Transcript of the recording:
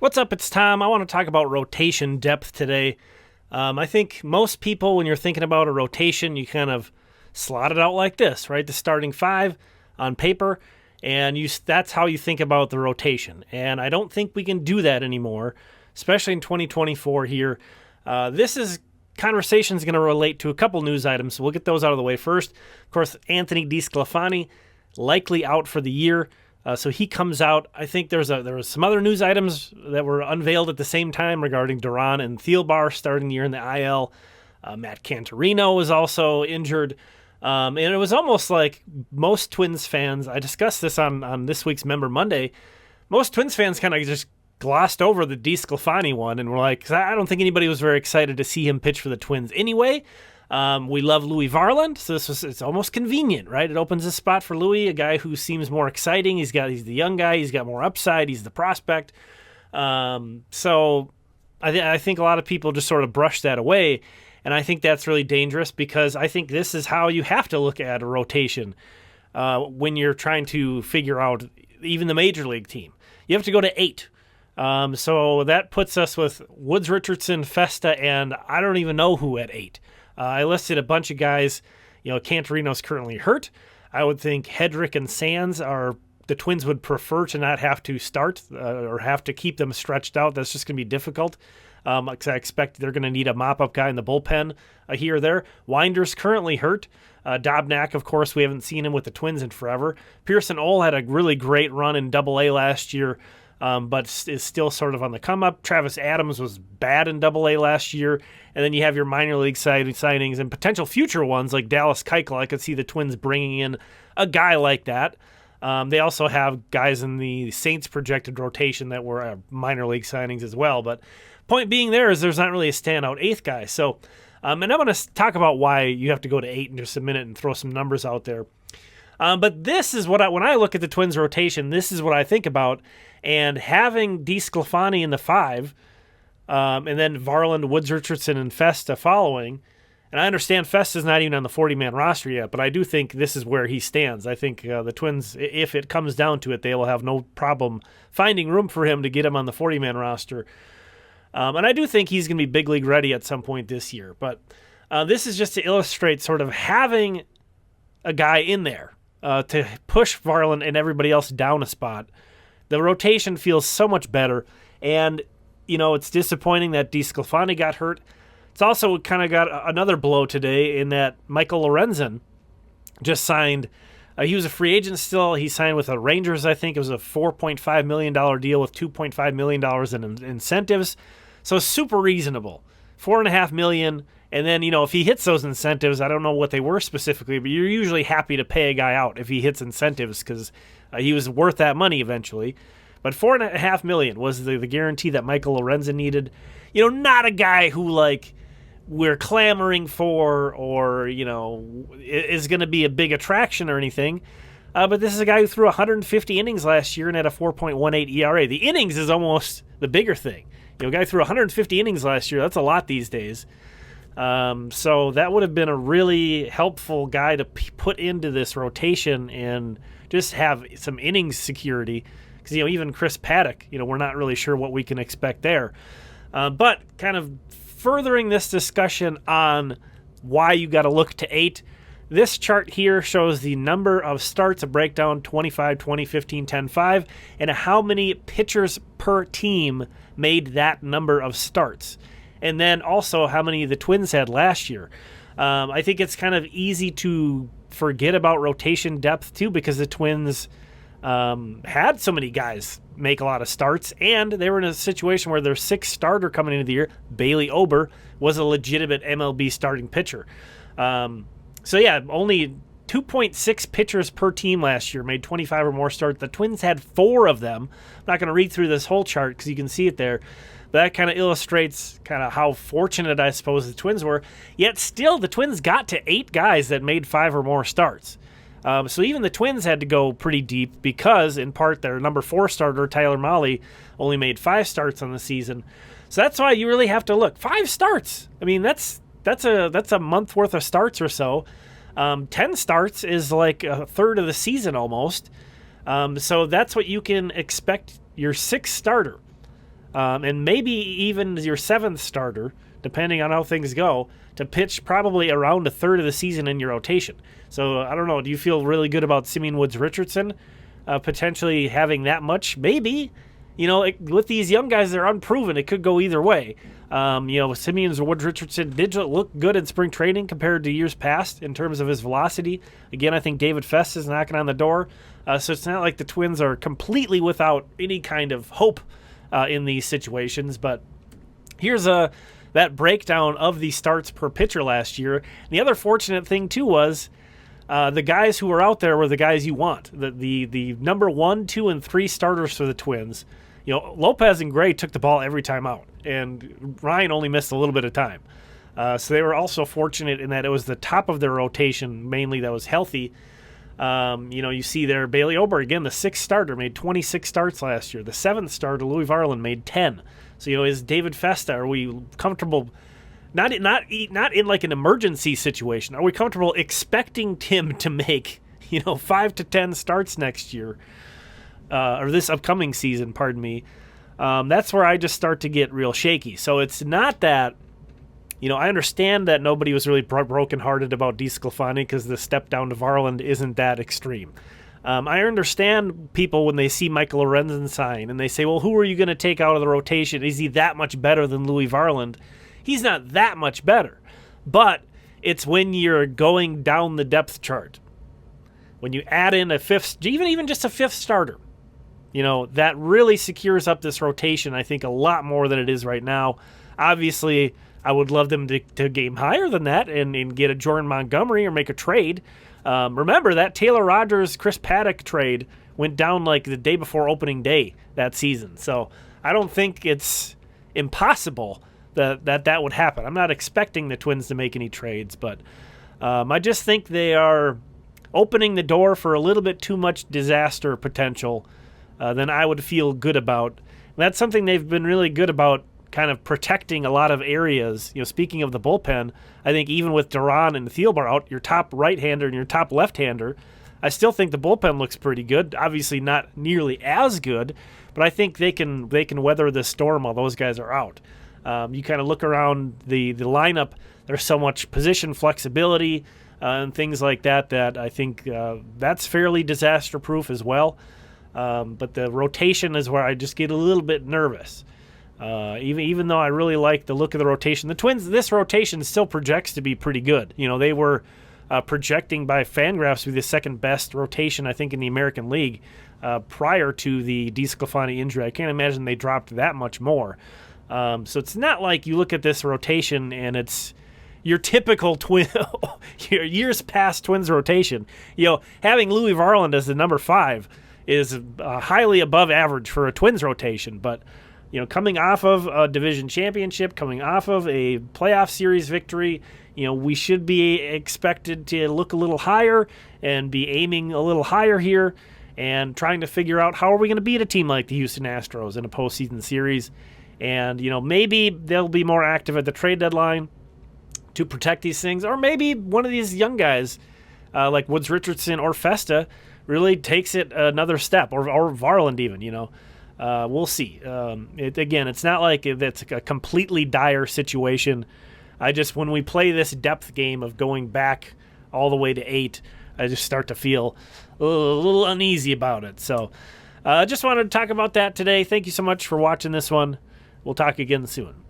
What's up? It's Tom. I want to talk about rotation depth today. I think most people, when you're thinking about a rotation, you kind of slot it out like this, right? The starting five on paper, and that's how you think about the rotation. And I don't think we can do that anymore, especially in 2024 here. This conversation is going to relate to a couple news items, so we'll get those out of the way first. Of course, Anthony DeScalfani likely out for the year. So he comes out. I think there was some other news items that were unveiled at the same time regarding Duran and Thielbar starting the year in the IL. Matt Cantorino was also injured. And it was almost like most Twins fans, I discussed this on this week's Member Monday, most Twins fans kind of just glossed over the DeScalfani one and were like, I don't think anybody was very excited to see him pitch for the Twins anyway. We love Louis Varland, so it's almost convenient, right? It opens a spot for Louis, a guy who seems more exciting. He's the young guy. He's got more upside. He's the prospect. So I think a lot of people just sort of brush that away, and I think that's really dangerous because I think this is how you have to look at a rotation when you're trying to figure out even the major league team. You have to go to 8. So that puts us with Woods, Richardson, Festa, and I don't even know who at 8. I listed a bunch of guys. Cantorino's currently hurt. I would think Hedrick and Sands the Twins would prefer to not have to start or have to keep them stretched out. That's just going to be difficult because I expect they're going to need a mop-up guy in the bullpen here or there. Winder's currently hurt. Dobnak, of course, we haven't seen him with the Twins in forever. Pearson Ole had a really great run in Double-A last year, but is still sort of on the come-up. Travis Adams was bad in Double-A last year. And then you have your minor league signings and potential future ones like Dallas Keuchel. I could see the Twins bringing in a guy like that. They also have guys in the Saints projected rotation that were minor league signings as well. But point being there is there's not really a standout 8th guy. So, and I'm going to talk about why you have to go to 8 in just a minute and throw some numbers out there. But this is when I look at the Twins rotation, this is what I think about. And having DeScalfani in the 5, and then Varland, Woods, Richardson, and Festa following. And I understand Festa's not even on the 40-man roster yet, but I do think this is where he stands. I think the Twins, if it comes down to it, they will have no problem finding room for him to get him on the 40-man roster. And I do think he's going to be big league ready at some point this year. But this is just to illustrate sort of having a guy in there to push Varland and everybody else down a spot. The rotation feels so much better, and it's disappointing that DeScalfani got hurt. It's also kind of got another blow today in that Michael Lorenzen just signed. He was a free agent still. He signed with the Rangers, I think. It was a $4.5 million deal with $2.5 million in incentives. So super reasonable. $4.5 million. And then, if he hits those incentives, I don't know what they were specifically, but you're usually happy to pay a guy out if he hits incentives because he was worth that money eventually. But $4.5 million was the guarantee that Michael Lorenzen needed. Not a guy who we're clamoring for or is going to be a big attraction or anything. But this is a guy who threw 150 innings last year and had a 4.18 ERA. The innings is almost the bigger thing. A guy threw 150 innings last year. That's a lot these days. So that would have been a really helpful guy to put into this rotation and just have some innings security. Because, even Chris Paddock, we're not really sure what we can expect there. But kind of furthering this discussion on why you got to look to 8, this chart here shows the number of starts, a breakdown 25, 20, 15, 10, 5, and how many pitchers per team made that number of starts. And then also how many the Twins had last year. I think it's kind of easy to forget about rotation depth, too, because the Twins had so many guys make a lot of starts, and they were in a situation where their 6th starter coming into the year, Bailey Ober, was a legitimate MLB starting pitcher. Only 2.6 pitchers per team last year made 25 or more starts. The Twins had 4 of them. I'm not going to read through this whole chart because you can see it there. But that kind of illustrates kind of how fortunate I suppose the Twins were. Yet still, the Twins got to 8 guys that made 5 or more starts. So even the Twins had to go pretty deep because, in part, their number 4 starter, Tyler Mahle, only made 5 starts on the season. So that's why you really have to look. 5 starts. I mean, that's a month worth of starts or so. 10 starts is like a third of the season almost. So that's what you can expect your 6th starter. and maybe even your seventh starter, depending on how things go, to pitch probably around a third of the season in your rotation. So I don't know. Do you feel really good about Simeon Woods Richardson potentially having that much? Maybe. With these young guys, they're unproven. It could go either way. Simeon Woods Richardson did look good in spring training compared to years past in terms of his velocity. Again, I think David Fest is knocking on the door. So it's not like the Twins are completely without any kind of hope in these situations. But here's that breakdown of the starts per pitcher last year. The other fortunate thing, too, was the guys who were out there were the guys you want. The number 1, 2, and 3 starters for the Twins. Lopez and Gray took the ball every time out, and Ryan only missed a little bit of time. So they were also fortunate in that it was the top of their rotation mainly that was healthy. You see there Bailey Ober, again, the 6th starter, made 26 starts last year. The 7th starter, Louis Varland, made 10. So, is David Festa, are we comfortable, not in like an emergency situation, are we comfortable expecting him to make, 5 to 10 starts next year, or this upcoming season, pardon me? That's where I just start to get real shaky. So it's not that, I understand that nobody was really brokenhearted about DeScalfani because the step down to Varland isn't that extreme. I understand people when they see Michael Lorenzen sign and they say, well, who are you going to take out of the rotation? Is he that much better than Louis Varland? He's not that much better. But it's when you're going down the depth chart. When you add in a fifth, even just a 5th starter, that really secures up this rotation, I think, a lot more than it is right now. Obviously, I would love them to game higher than that and get a Jordan Montgomery or make a trade. Remember, that Taylor Rogers-Chris Paddock trade went down like the day before opening day that season. So I don't think it's impossible that would happen. I'm not expecting the Twins to make any trades, but I just think they are opening the door for a little bit too much disaster potential than I would feel good about. And that's something they've been really good about, kind of protecting a lot of areas. Speaking of the bullpen, I think even with Duran and Thielbar out, your top right-hander and your top left-hander, I still think the bullpen looks pretty good. Obviously not nearly as good, but I think they can weather the storm while those guys are out. You kind of look around the lineup, there's so much position flexibility and things like that I think that's fairly disaster-proof as well. But the rotation is where I just get a little bit nervous. Even though I really like the look of the rotation, the Twins, this rotation still projects to be pretty good. They were projecting by Fangraphs to be the second best rotation, I think, in the American League prior to the DeScalfani injury. I can't imagine they dropped that much more. So it's not like you look at this rotation and it's your typical your years past Twins rotation. Having Louis Varland as the number 5 is highly above average for a Twins rotation, but coming off of a division championship, coming off of a playoff series victory, we should be expected to look a little higher and be aiming a little higher here and trying to figure out how are we going to beat a team like the Houston Astros in a postseason series. And, maybe they'll be more active at the trade deadline to protect these things, or maybe one of these young guys like Woods Richardson or Festa really takes it another step, or Varland even, we'll see. It's not like it's a completely dire situation. When we play this depth game of going back all the way to 8, I just start to feel a little uneasy about it. So I just wanted to talk about that today. Thank you so much for watching this one. We'll talk again soon.